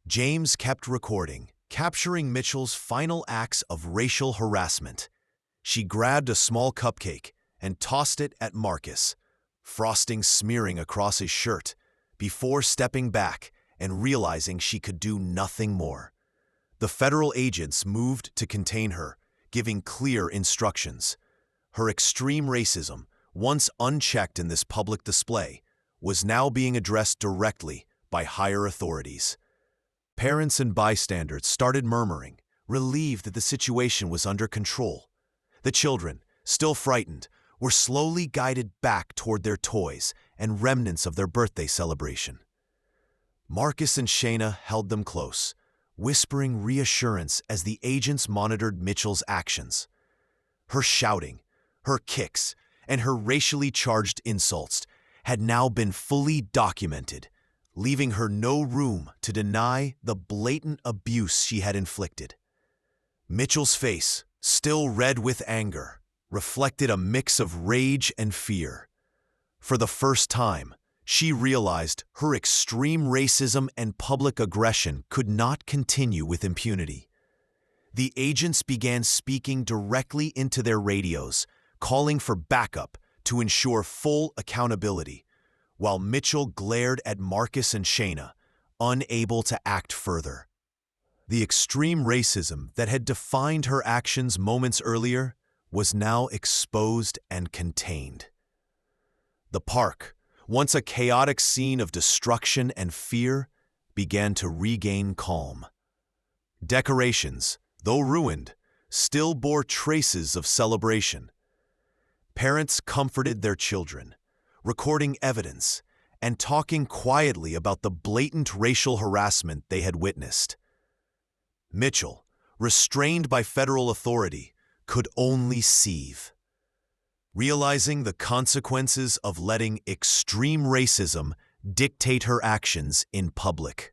James kept recording, capturing Mitchell's final acts of racial harassment. She grabbed a small cupcake and tossed it at Marcus, frosting smearing across his shirt, before stepping back and realizing she could do nothing more. The federal agents moved to contain her, giving clear instructions. Her extreme racism, once unchecked in this public display, was now being addressed directly by higher authorities. Parents and bystanders started murmuring, relieved that the situation was under control. The children, still frightened, were slowly guided back toward their toys and remnants of their birthday celebration. Marcus and Shayna held them close, whispering reassurance as the agents monitored Mitchell's actions. Her shouting, her kicks, and her racially charged insults had now been fully documented, leaving her no room to deny the blatant abuse she had inflicted. Mitchell's face, still red with anger, reflected a mix of rage and fear. For the first time, she realized her extreme racism and public aggression could not continue with impunity. The agents began speaking directly into their radios, calling for backup to ensure full accountability, while Mitchell glared at Marcus and Shayna, unable to act further. The extreme racism that had defined her actions moments earlier was now exposed and contained. The park, once a chaotic scene of destruction and fear, began to regain calm. Decorations, though ruined, still bore traces of celebration. Parents comforted their children, recording evidence and talking quietly about the blatant racial harassment they had witnessed. Mitchell, restrained by federal authority, could only seethe. Realizing the consequences of letting extreme racism dictate her actions in public.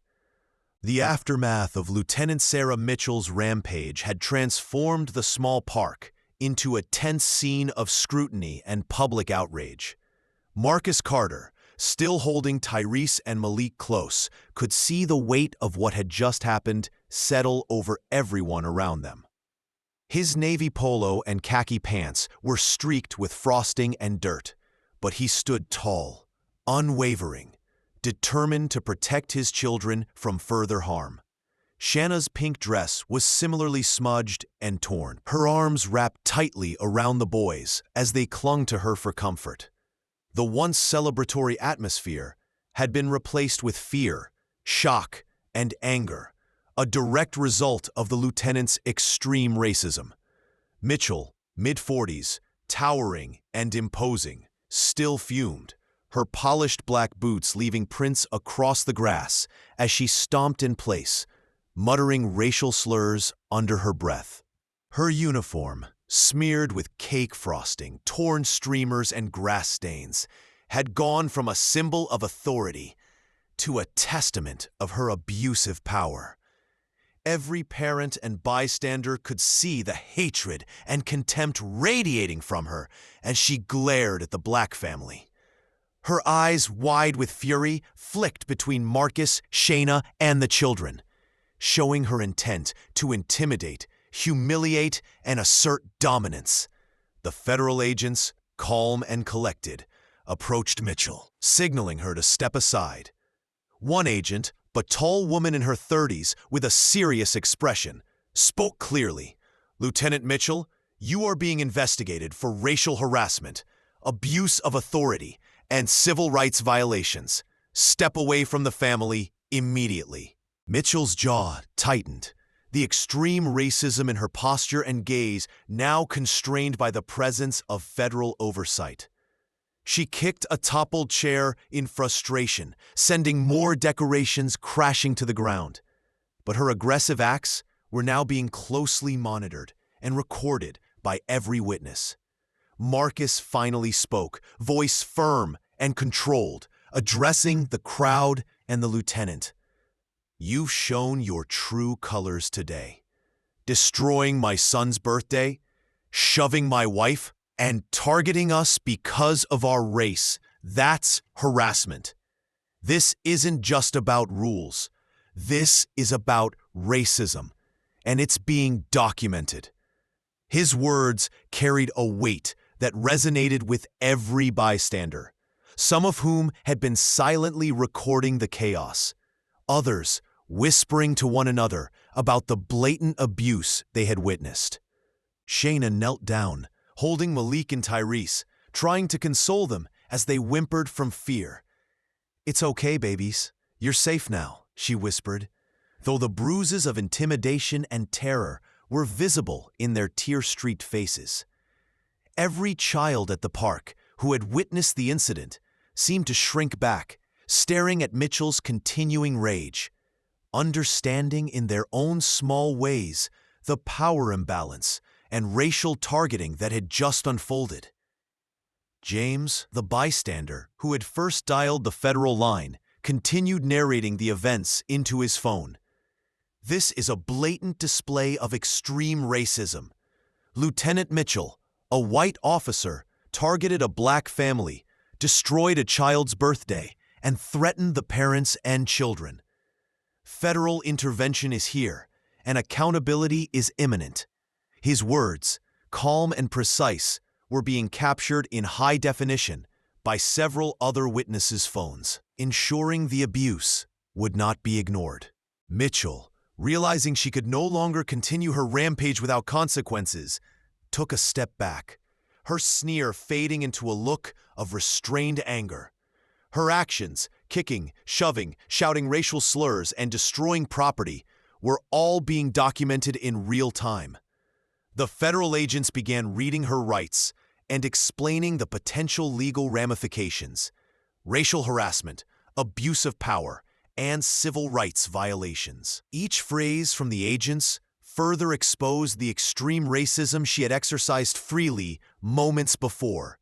The aftermath of Lieutenant Sarah Mitchell's rampage had transformed the small park into a tense scene of scrutiny and public outrage. Marcus Carter, still holding Tyrese and Malik close, could see the weight of what had just happened settle over everyone around them. His navy polo and khaki pants were streaked with frosting and dirt, but he stood tall, unwavering, determined to protect his children from further harm. Shanna's pink dress was similarly smudged and torn, her arms wrapped tightly around the boys as they clung to her for comfort. The once celebratory atmosphere had been replaced with fear, shock, and anger, a direct result of the lieutenant's extreme racism. Mitchell, mid-40s, towering and imposing, still fumed, her polished black boots leaving prints across the grass as she stomped in place, muttering racial slurs under her breath. Her uniform, smeared with cake frosting, torn streamers, and grass stains, had gone from a symbol of authority to a testament of her abusive power. Every parent and bystander could see the hatred and contempt radiating from her as she glared at the black family. Her eyes, wide with fury, flicked between Marcus, Shayna, and the children, showing her intent to intimidate, humiliate, and assert dominance. The federal agents, calm and collected, approached Mitchell, signaling her to step aside. One agent, a tall woman in her 30s with a serious expression, spoke clearly. "Lieutenant Mitchell, you are being investigated for racial harassment, abuse of authority, and civil rights violations. Step away from the family immediately." Mitchell's jaw tightened, the extreme racism in her posture and gaze now constrained by the presence of federal oversight. She kicked a toppled chair in frustration, sending more decorations crashing to the ground. But her aggressive acts were now being closely monitored and recorded by every witness. Marcus finally spoke, voice firm and controlled, addressing the crowd and the lieutenant. "You've shown your true colors today. Destroying my son's birthday, shoving my wife, and targeting us because of our race. That's harassment. This isn't just about rules. This is about racism, and it's being documented." His words carried a weight that resonated with every bystander, some of whom had been silently recording the chaos, others whispering to one another about the blatant abuse they had witnessed. Shayna knelt down, holding Malik and Tyrese, trying to console them as they whimpered from fear. "It's okay, babies. You're safe now," she whispered, though the bruises of intimidation and terror were visible in their tear-streaked faces. Every child at the park who had witnessed the incident seemed to shrink back, staring at Mitchell's continuing rage, understanding in their own small ways the power imbalance and racial targeting that had just unfolded. James, the bystander who had first dialed the federal line, continued narrating the events into his phone. "This is a blatant display of extreme racism. Lieutenant Mitchell, a white officer, targeted a black family, destroyed a child's birthday, and threatened the parents and children. Federal intervention is here, and accountability is imminent." His words, calm and precise, were being captured in high definition by several other witnesses' phones, ensuring the abuse would not be ignored. Mitchell, realizing she could no longer continue her rampage without consequences, took a step back, her sneer fading into a look of restrained anger. Her actions, kicking, shoving, shouting racial slurs, and destroying property, were all being documented in real time. The federal agents began reading her rights and explaining the potential legal ramifications: racial harassment, abuse of power, and civil rights violations. Each phrase from the agents further exposed the extreme racism she had exercised freely moments before.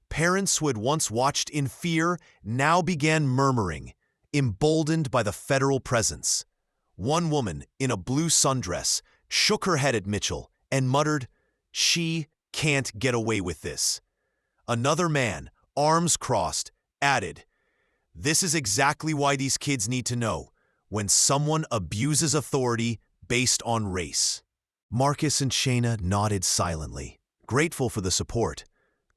Parents who had once watched in fear now began murmuring, emboldened by the federal presence. One woman, in a blue sundress, shook her head at Mitchell and muttered, "She can't get away with this." Another man, arms crossed, added, "This is exactly why these kids need to know when someone abuses authority based on race." Marcus and Shayna nodded silently, grateful for the support,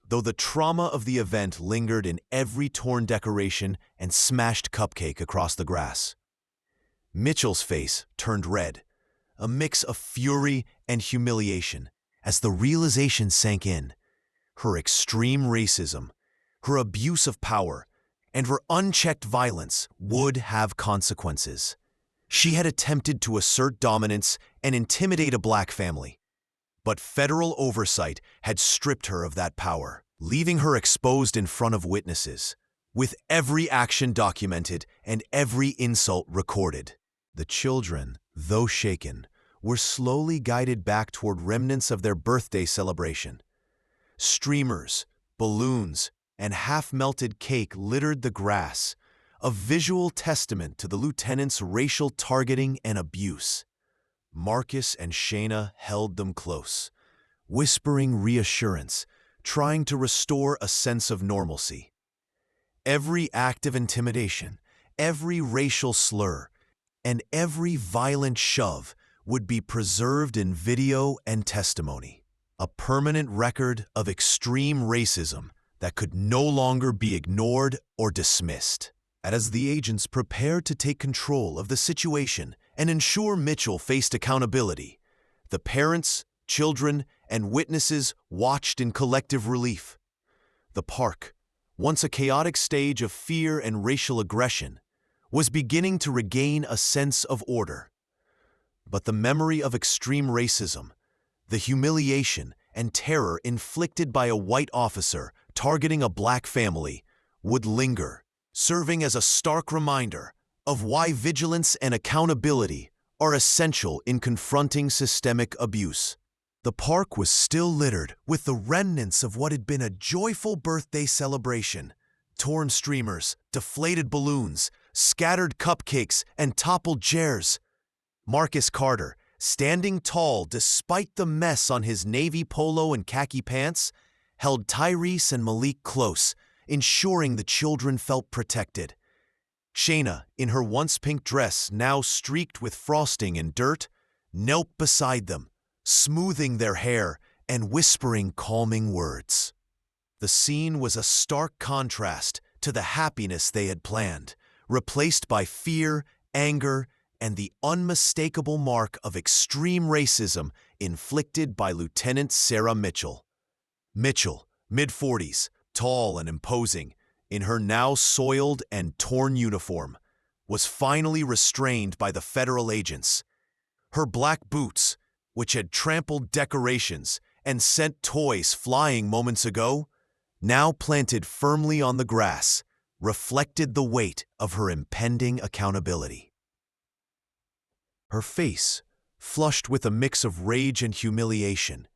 though the trauma of the event lingered in every torn decoration and smashed cupcake across the grass. Mitchell's face turned red, a mix of fury and humiliation, as the realization sank in. Her extreme racism, her abuse of power, and her unchecked violence would have consequences. She had attempted to assert dominance and intimidate a black family, but federal oversight had stripped her of that power, leaving her exposed in front of witnesses, with every action documented and every insult recorded. The children, though shaken, were slowly guided back toward remnants of their birthday celebration. Streamers, balloons, and half-melted cake littered the grass, a visual testament to the lieutenant's racial targeting and abuse. Marcus and Shayna held them close, whispering reassurance, trying to restore a sense of normalcy. Every act of intimidation, every racial slur, and every violent shove would be preserved in video and testimony, a permanent record of extreme racism that could no longer be ignored or dismissed. As the agents prepared to take control of the situation and ensure Mitchell faced accountability, the parents, children, and witnesses watched in collective relief. The park, once a chaotic stage of fear and racial aggression, was beginning to regain a sense of order. But the memory of extreme racism, the humiliation and terror inflicted by a white officer targeting a black family, would linger, serving as a stark reminder of why vigilance and accountability are essential in confronting systemic abuse. The park was still littered with the remnants of what had been a joyful birthday celebration: torn streamers, deflated balloons, scattered cupcakes, and toppled chairs. Marcus Carter, standing tall despite the mess on his navy polo and khaki pants, held Tyrese and Malik close, ensuring the children felt protected. Shayna, in her once pink dress now streaked with frosting and dirt, knelt beside them, smoothing their hair and whispering calming words. The scene was a stark contrast to the happiness they had planned, replaced by fear, anger, and the unmistakable mark of extreme racism inflicted by Lieutenant Sarah Mitchell. Mitchell, mid-40s, tall and imposing, in her now soiled and torn uniform, was finally restrained by the federal agents. Her black boots, which had trampled decorations and sent toys flying moments ago, now planted firmly on the grass, reflected the weight of her impending accountability. Her face, flushed with a mix of rage and humiliation,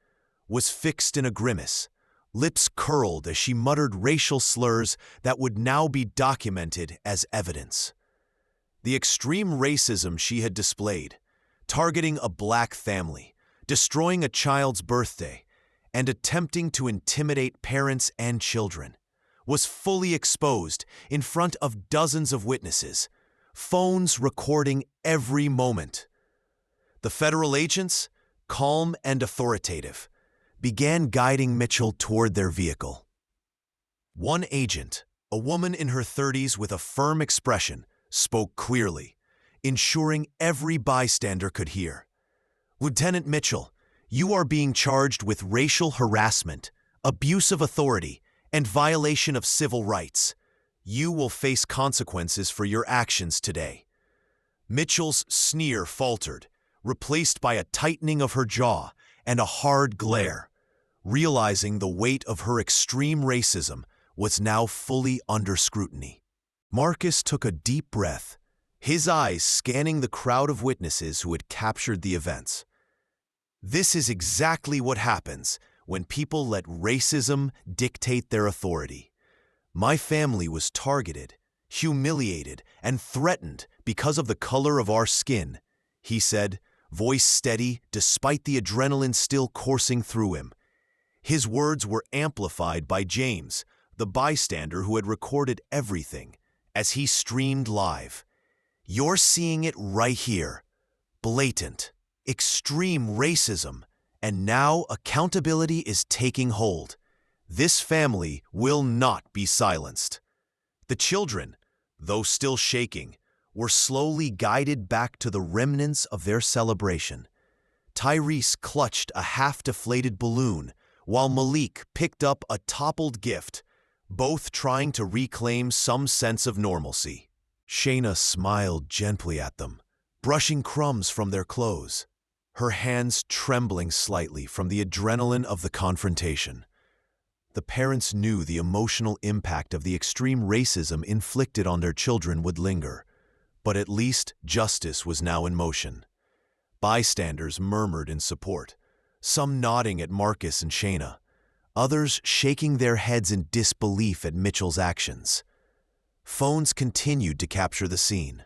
was fixed in a grimace, lips curled as she muttered racial slurs that would now be documented as evidence. The extreme racism she had displayed, targeting a black family, destroying a child's birthday, and attempting to intimidate parents and children, was fully exposed in front of dozens of witnesses, phones recording every moment. The federal agents, calm and authoritative, began guiding Mitchell toward their vehicle. One agent, a woman in her 30s with a firm expression, spoke clearly, ensuring every bystander could hear. "Lieutenant Mitchell, you are being charged with racial harassment, abuse of authority, and violation of civil rights. You will face consequences for your actions today." Mitchell's sneer faltered, replaced by a tightening of her jaw and a hard glare, realizing the weight of her extreme racism was now fully under scrutiny. Marcus took a deep breath, his eyes scanning the crowd of witnesses who had captured the events. This is exactly what happens when people let racism dictate their authority. My family was targeted, humiliated, and threatened because of the color of our skin, he said, voice steady despite the adrenaline still coursing through him. His words were amplified by James, the bystander who had recorded everything, as he streamed live. You're seeing it right here. Blatant, extreme racism, and now accountability is taking hold. This family will not be silenced. The children, though still shaking, were slowly guided back to the remnants of their celebration. Tyrese clutched a half-deflated balloon, while Malik picked up a toppled gift, both trying to reclaim some sense of normalcy. Shayna smiled gently at them, brushing crumbs from their clothes, her hands trembling slightly from the adrenaline of the confrontation. The parents knew the emotional impact of the extreme racism inflicted on their children would linger, but at least justice was now in motion. Bystanders murmured in support, some nodding at Marcus and Shayna, others shaking their heads in disbelief at Mitchell's actions. Phones continued to capture the scene,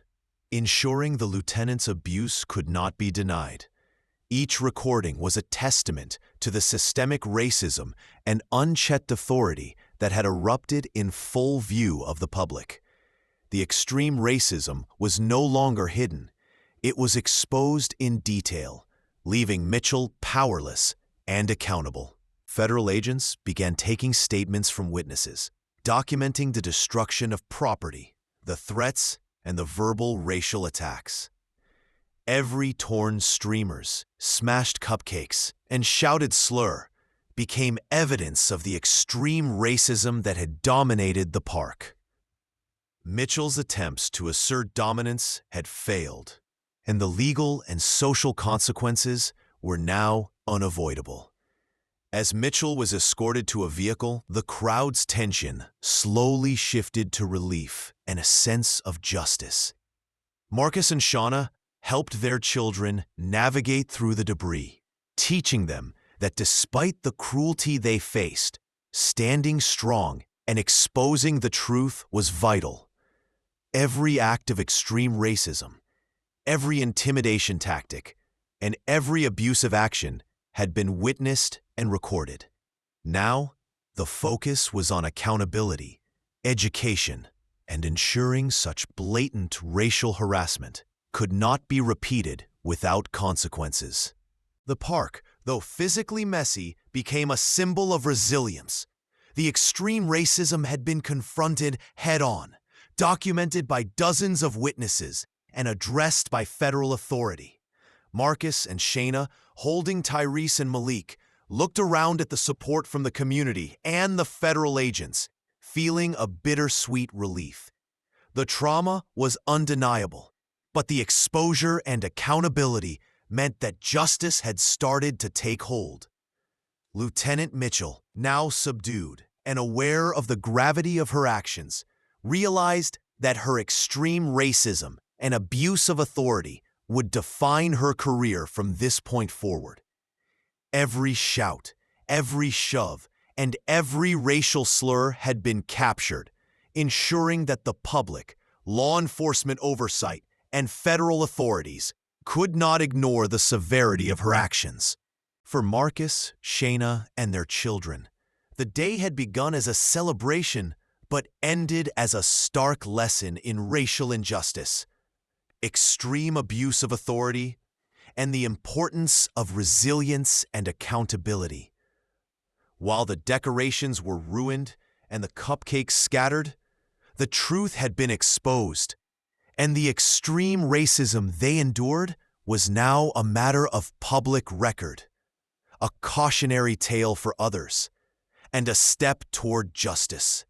ensuring the lieutenant's abuse could not be denied. Each recording was a testament to the systemic racism and unchecked authority that had erupted in full view of the public. The extreme racism was no longer hidden. It was exposed in detail, leaving Mitchell powerless and accountable. Federal agents began taking statements from witnesses, documenting the destruction of property, the threats, and the verbal racial attacks. Every torn streamers, smashed cupcakes, and shouted slur became evidence of the extreme racism that had dominated the park. Mitchell's attempts to assert dominance had failed, and the legal and social consequences were now unavoidable. As Mitchell was escorted to a vehicle, the crowd's tension slowly shifted to relief and a sense of justice. Marcus and Shauna helped their children navigate through the debris, teaching them that despite the cruelty they faced, standing strong and exposing the truth was vital. Every act of extreme racism, every intimidation tactic, and every abusive action had been witnessed and recorded. Now, the focus was on accountability, education, and ensuring such blatant racial harassment could not be repeated without consequences. The park, though physically messy, became a symbol of resilience. The extreme racism had been confronted head-on, documented by dozens of witnesses, and addressed by federal authority. Marcus and Shayna, holding Tyrese and Malik, looked around at the support from the community and the federal agents, feeling a bittersweet relief. The trauma was undeniable, but the exposure and accountability meant that justice had started to take hold. Lieutenant Mitchell, now subdued and aware of the gravity of her actions, realized that her extreme racism and abuse of authority would define her career from this point forward. Every shout, every shove, and every racial slur had been captured, ensuring that the public, law enforcement oversight, and federal authorities could not ignore the severity of her actions. For Marcus, Shayna, and their children, the day had begun as a celebration but ended as a stark lesson in racial injustice, extreme abuse of authority, and the importance of resilience and accountability. While the decorations were ruined and the cupcakes scattered, the truth had been exposed, and the extreme racism they endured was now a matter of public record, a cautionary tale for others, and a step toward justice.